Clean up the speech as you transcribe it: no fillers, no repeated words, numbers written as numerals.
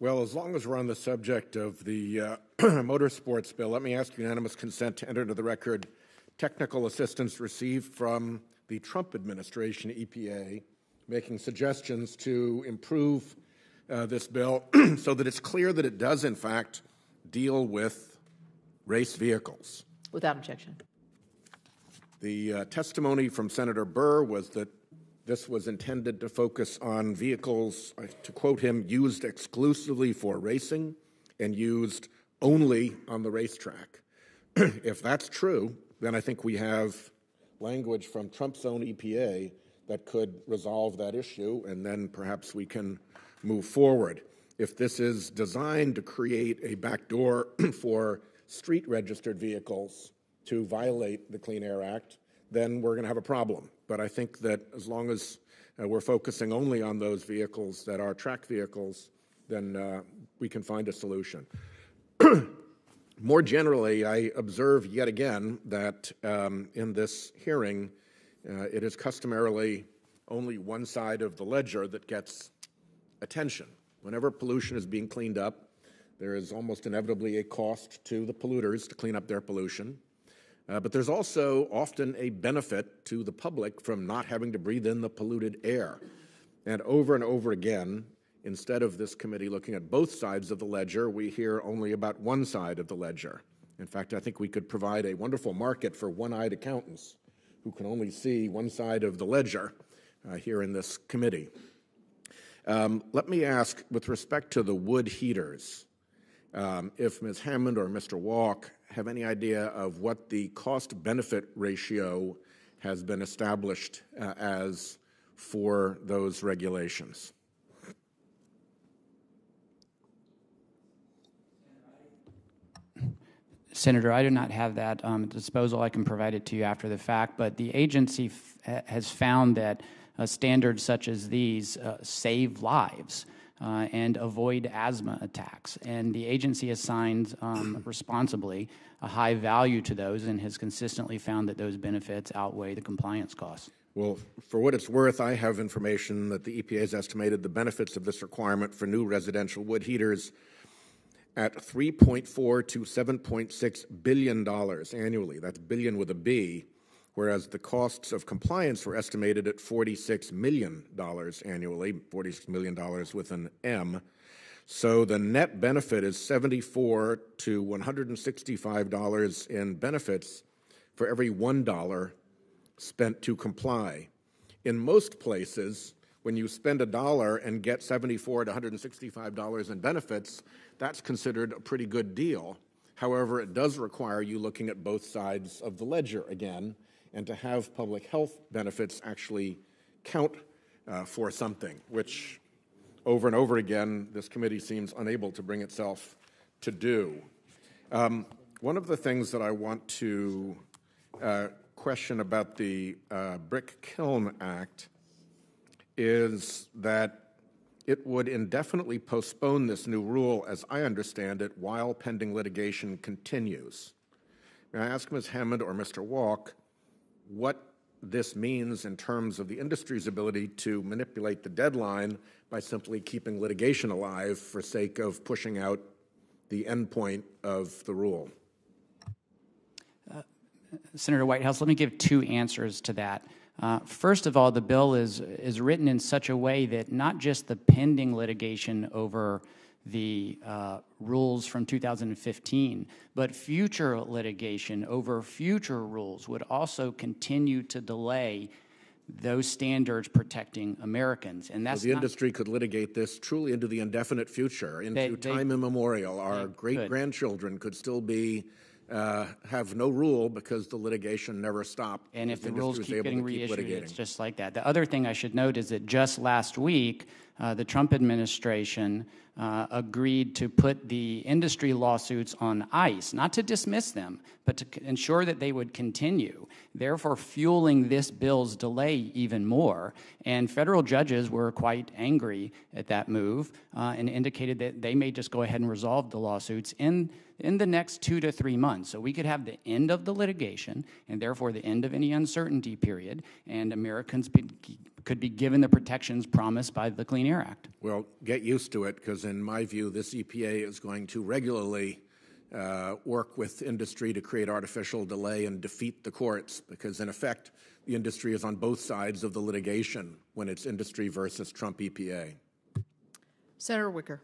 Well, as long as we're on the subject of the motorsports bill, let me ask unanimous consent to enter into the record technical assistance received from the Trump administration, EPA, making suggestions to improve this bill so that it's clear that it does, in fact, deal with race vehicles. Without objection. The testimony from Senator Burr was that this was intended to focus on vehicles, to quote him, used exclusively for racing and used only on the racetrack. If that's true, then I think we have language from Trump's own EPA that could resolve that issue, and then perhaps we can move forward. If this is designed to create a backdoor for street-registered vehicles to violate the Clean Air Act, then we're going to have a problem. But I think that as long as we're focusing only on those vehicles that are track vehicles, then we can find a solution. More generally, I observe yet again that in this hearing, it is customarily only one side of the ledger that gets attention. Whenever pollution is being cleaned up, there is almost inevitably a cost to the polluters to clean up their pollution. But there's also often a benefit to the public from not having to breathe in the polluted air. And over again, instead of this committee looking at both sides of the ledger, we hear only about one side of the ledger. In fact, I think we could provide a wonderful market for one-eyed accountants who can only see one side of the ledger here in this committee. Let me ask, with respect to the wood heaters, if Ms. Hammond or Mr. Walk have any idea of what the cost-benefit ratio has been established as for those regulations. Senator, I do not have that at disposal. I can provide it to you after the fact, but the agency has found that standards such as these save lives and avoid asthma attacks. And the agency assigns responsibly a high value to those and has consistently found that those benefits outweigh the compliance costs. Well, for what it's worth, I have information that the EPA has estimated the benefits of this requirement for new residential wood heaters at $3.4 to $7.6 billion annually. That's billion with a B, whereas the costs of compliance were estimated at $46 million annually, $46 million with an M. So the net benefit is $74 to $165 in benefits for every $1 spent to comply. In most places, when you spend $1 and get $74 to $165 in benefits, that's considered a pretty good deal. However, it does require you looking at both sides of the ledger again, and to have public health benefits actually count for something, which over and over again this committee seems unable to bring itself to do. One of the things that I want to question about the Brick Kiln Act is that it would indefinitely postpone this new rule, as I understand it, while pending litigation continues. May I ask Ms. Hammond or Mr. Walk what this means in terms of the industry's ability to manipulate the deadline by simply keeping litigation alive for sake of pushing out the end point of the rule? Senator Whitehouse, let me give two answers to that. First of all, the bill is written in such a way that not just the pending litigation over the rules from 2015, but future litigation over future rules would also continue to delay those standards protecting Americans. And that's so the industry could litigate this truly into the indefinite future, into time immemorial. Our great-grandchildren could still be have no rule because the litigation never stopped. And if the rules keep getting reissued, it's just like that. The other thing I should note is that just last week, the Trump administration agreed to put the industry lawsuits on ice, not to dismiss them, but to ensure that they would continue, therefore fueling this bill's delay even more. And federal judges were quite angry at that move and indicated that they may just go ahead and resolve the lawsuits in the next 2 to 3 months. So we could have the end of the litigation and therefore the end of any uncertainty period, and Americans could be given the protections promised by the Clean Air Act. Well, get used to it, because in my view, this EPA is going to regularly work with industry to create artificial delay and defeat the courts, because in effect, the industry is on both sides of the litigation when it's industry versus Trump EPA. Senator Wicker.